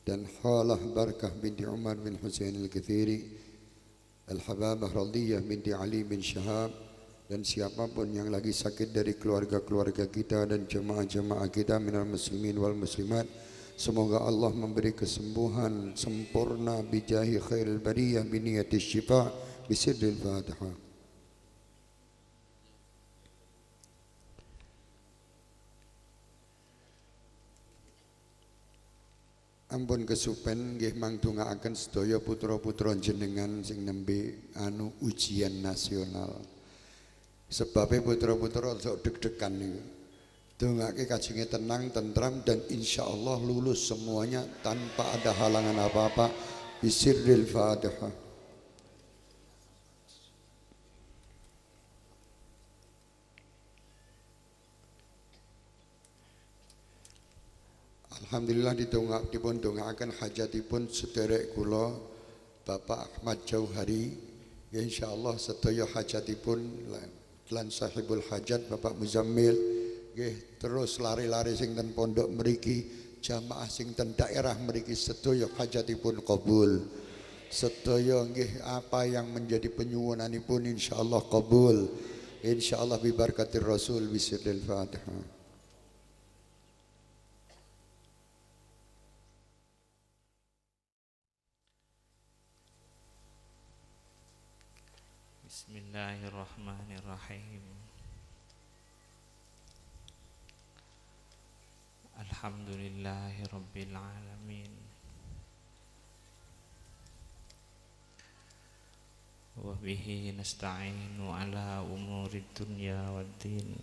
dan Halah Barakah binti Umar bin Husain Al-Kathiri, Al-Hababah Radiyah binti Ali bin Syahab, dan siapapun yang lagi sakit dari keluarga-keluarga kita dan jemaah-jemaah kita minal muslimin wal muslimat, semoga Allah memberi kesembuhan sempurna bijahi khairil bariyah biniyati syifa bisirril Fatihah. Ampun kesupen nggih mangdongaaken sedaya putra-putra jenengan sing nembe ujian nasional. Sebabe putra-putra sok deg-degan niku. Dongake kajenge tenang, tentram, dan insyaallah lulus semuanya tanpa ada halangan apa-apa bisirril Fatihah. Alhamdulillah dipun dongaaken hajatipun sederek kula Bapak Ahmad Jauhari. Ya insyaallah sedaya hajatipun lan sahibul hajat Bapak Muzammil nggih terus lari-lari sing ten pondok mriki, jamaah sing ten daerah mriki sedaya hajatipun qabul. Sedaya nggih apa yang menjadi penyuwunanipun insyaallah qabul. Insyaallah bi barakatir Rasul bisirril Fatihah. Bismillahirrahmanirrahim. Alhamdulillahi rabbil alamin. Wa bihi nasta'inu ala umurid dunya waddin.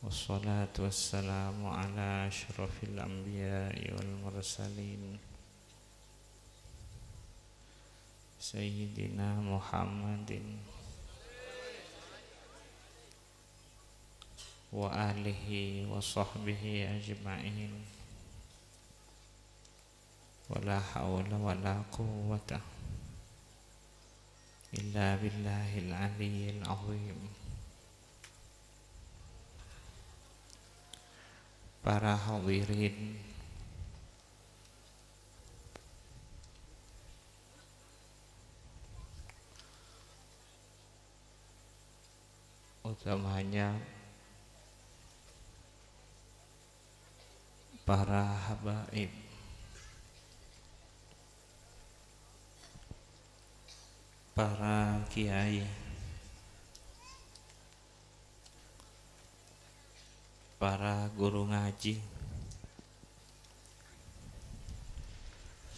Wassalatu wassalamu ala asyrafil anbiya'i wal mursalin Sayyidina Muhammadin wa alihi wa sahbihi ajma'in. Wala hawla wala quwwata illa billahil aliyyil azim. Para hadirin utamanya para habaib, para kiai, para guru ngaji,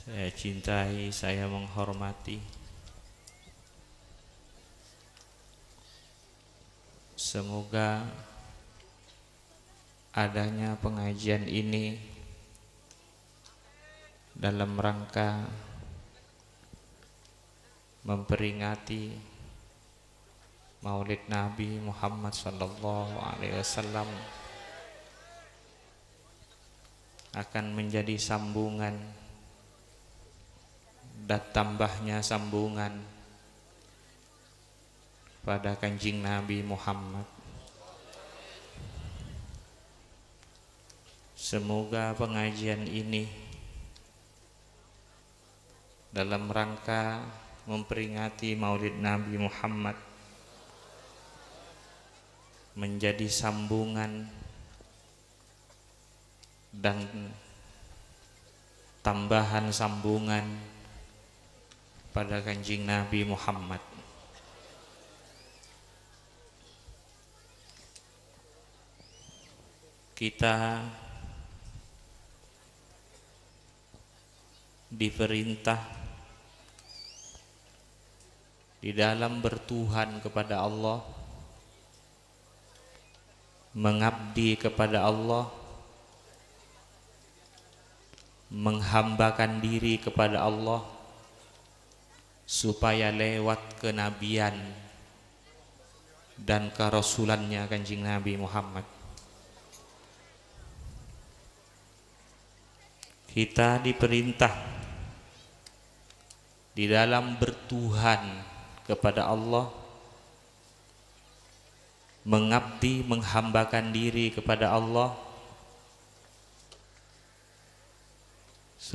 saya cintai, saya menghormati. Semoga adanya pengajian ini dalam rangka memperingati Maulid Nabi Muhammad SAW akan menjadi sambungan dan tambahnya sambungan pada Kanjeng Nabi Muhammad. Semoga pengajian ini dalam rangka memperingati Maulid Nabi Muhammad menjadi sambungan dan tambahan sambungan pada Kanjeng Nabi Muhammad. Kita diperintah di dalam bertuhan kepada Allah, mengabdi kepada Allah, menghambakan diri kepada Allah supaya lewat kenabian dan kerasulannya Kanjeng Nabi Muhammad. Kita diperintah di dalam bertuhan kepada Allah, mengabdi, menghambakan diri kepada Allah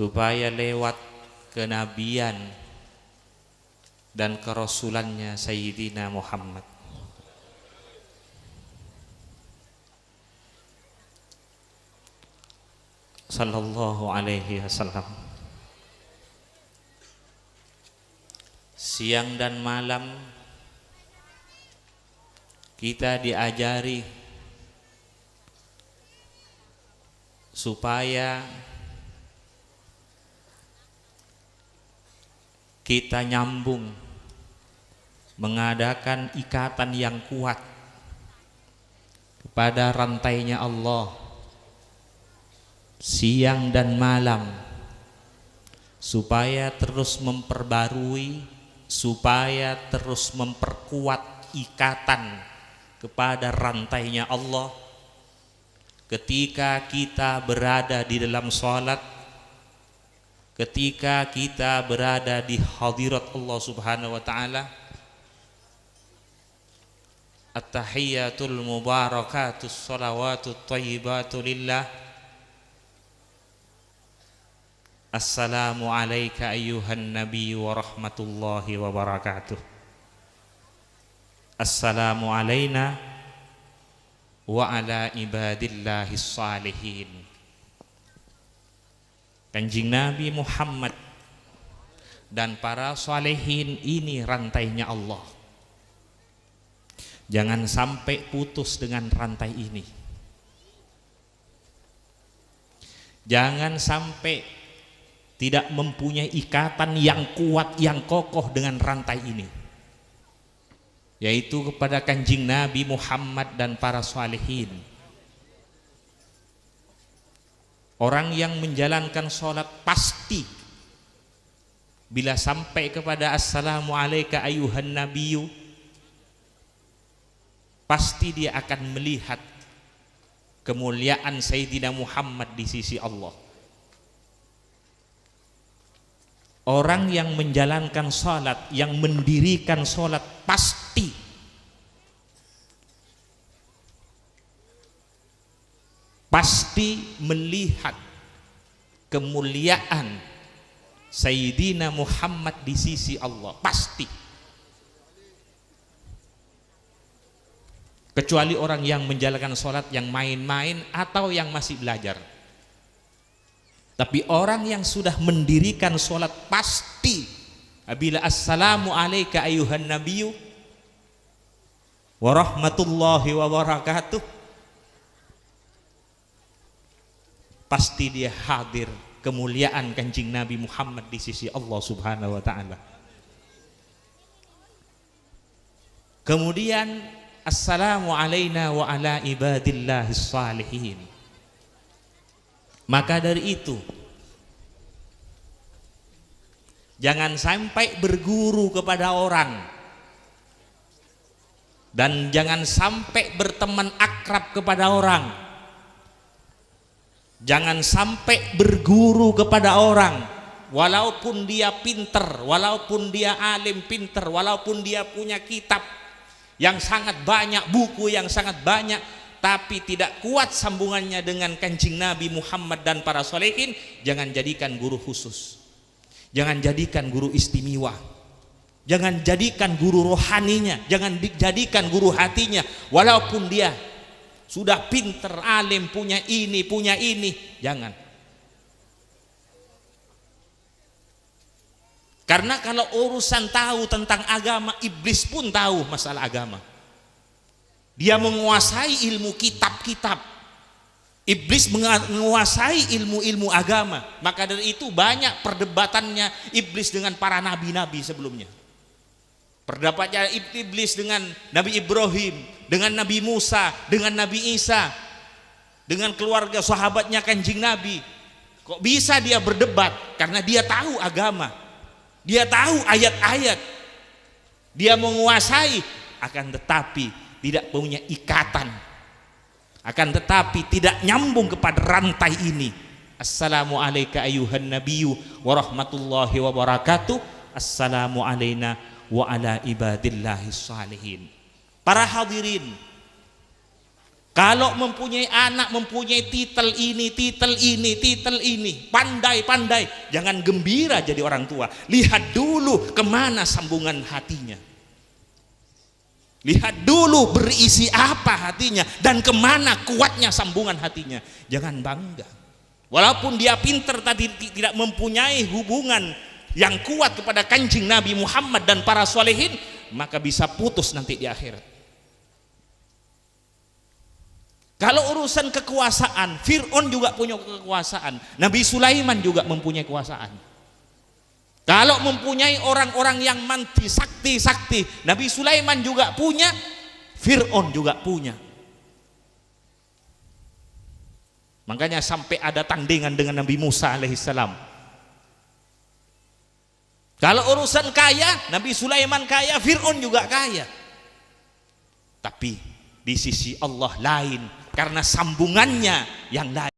supaya lewat kenabian dan kerasulannya Sayyidina Muhammad sallallahu alaihi wasallam. Siang dan malam kita diajari supaya kita nyambung, mengadakan ikatan yang kuat kepada rantainya Allah siang dan malam, supaya terus memperbarui, supaya terus memperkuat ikatan kepada rantainya Allah ketika kita berada di dalam sholat, ketika kita berada di hadirat Allah Subhanahu wa ta'ala. At-tahiyyatul mubarakatus salawatut thayyibatu lillah. Assalamu alayka ayyuhan nabiy wa rahmatullahi wa barakatuh. Assalamu alayna wa ala ibadillahis salihin. Kanjeng Nabi Muhammad dan para salihin ini rantainya Allah. Jangan sampai putus dengan rantai ini. Jangan sampai tidak mempunyai ikatan yang kuat, yang kokoh dengan rantai ini, yaitu kepada Kanjeng Nabi Muhammad dan para salihin. Orang yang menjalankan sholat pasti bila sampai kepada assalamu alayka ayyuhan nabiyyu, pasti dia akan melihat kemuliaan Sayyidina Muhammad di sisi Allah. Orang yang menjalankan sholat, yang mendirikan sholat, pasti melihat kemuliaan Sayyidina Muhammad di sisi Allah, pasti. Kecuali orang yang menjalankan sholat yang main-main atau yang masih belajar. Tapi orang yang sudah mendirikan sholat pasti bila assalamu alayka ayyuhan nabiyyu wa rahmatullahi wa barakatuh, pasti dia hadir kemuliaan Kanjeng Nabi Muhammad di sisi Allah Subhanahu wa ta'ala. Kemudian assalamu alayna wa ala ibadillahis salihin. Maka dari itu, jangan sampai berguru kepada orang dan jangan sampai berteman akrab kepada orang. Jangan sampai berguru kepada orang walaupun dia pinter, walaupun dia alim pinter, walaupun dia punya kitab yang sangat banyak, buku yang sangat banyak, tapi tidak kuat sambungannya dengan Kanjeng Nabi Muhammad dan para solehin. Jangan jadikan guru khusus, jangan jadikan guru istimewa, jangan jadikan guru rohaninya, jangan dijadikan guru hatinya. Walaupun dia sudah pinter, alim, punya ini, jangan. Karena kalau urusan tahu tentang agama, iblis pun tahu masalah agama. Dia menguasai ilmu kitab-kitab. Iblis menguasai ilmu-ilmu agama. Maka dari itu banyak perdebatannya iblis dengan para nabi-nabi sebelumnya. Perdebatan iblis dengan Nabi Ibrahim, dengan Nabi Musa, dengan Nabi Isa, dengan keluarga sahabatnya Kanjeng Nabi. Kok bisa dia berdebat? Karena dia tahu agama, dia tahu ayat-ayat, dia menguasai, akan tetapi tidak punya ikatan, akan tetapi tidak nyambung kepada rantai ini. Assalamu alayka ayyuhan nabiyyu wa rahmatullahi wa barakatuh. Assalamu alayna wa ala ibadillahis salihin. Para hadirin, Kalau mempunyai anak, mempunyai titel ini, pandai, jangan gembira jadi orang tua. Lihat dulu kemana sambungan hatinya. Lihat dulu berisi apa hatinya dan kemana kuatnya sambungan hatinya. Jangan bangga. Walaupun dia pinter tadi tidak mempunyai hubungan yang kuat kepada Kanjeng Nabi Muhammad dan para solehin, maka bisa putus nanti di akhirat. Kalau urusan kekuasaan, Fir'aun juga punya kekuasaan, Nabi Sulaiman juga mempunyai kekuasaan. Kalau mempunyai orang-orang yang manti sakti, Nabi Sulaiman juga punya, Fir'aun juga punya. Makanya sampai ada tandingan dengan Nabi Musa alaihissalam. Kalau urusan kaya, Nabi Sulaiman kaya, Fir'aun juga kaya. Tapi di sisi Allah lain, karena sambungannya yang lain.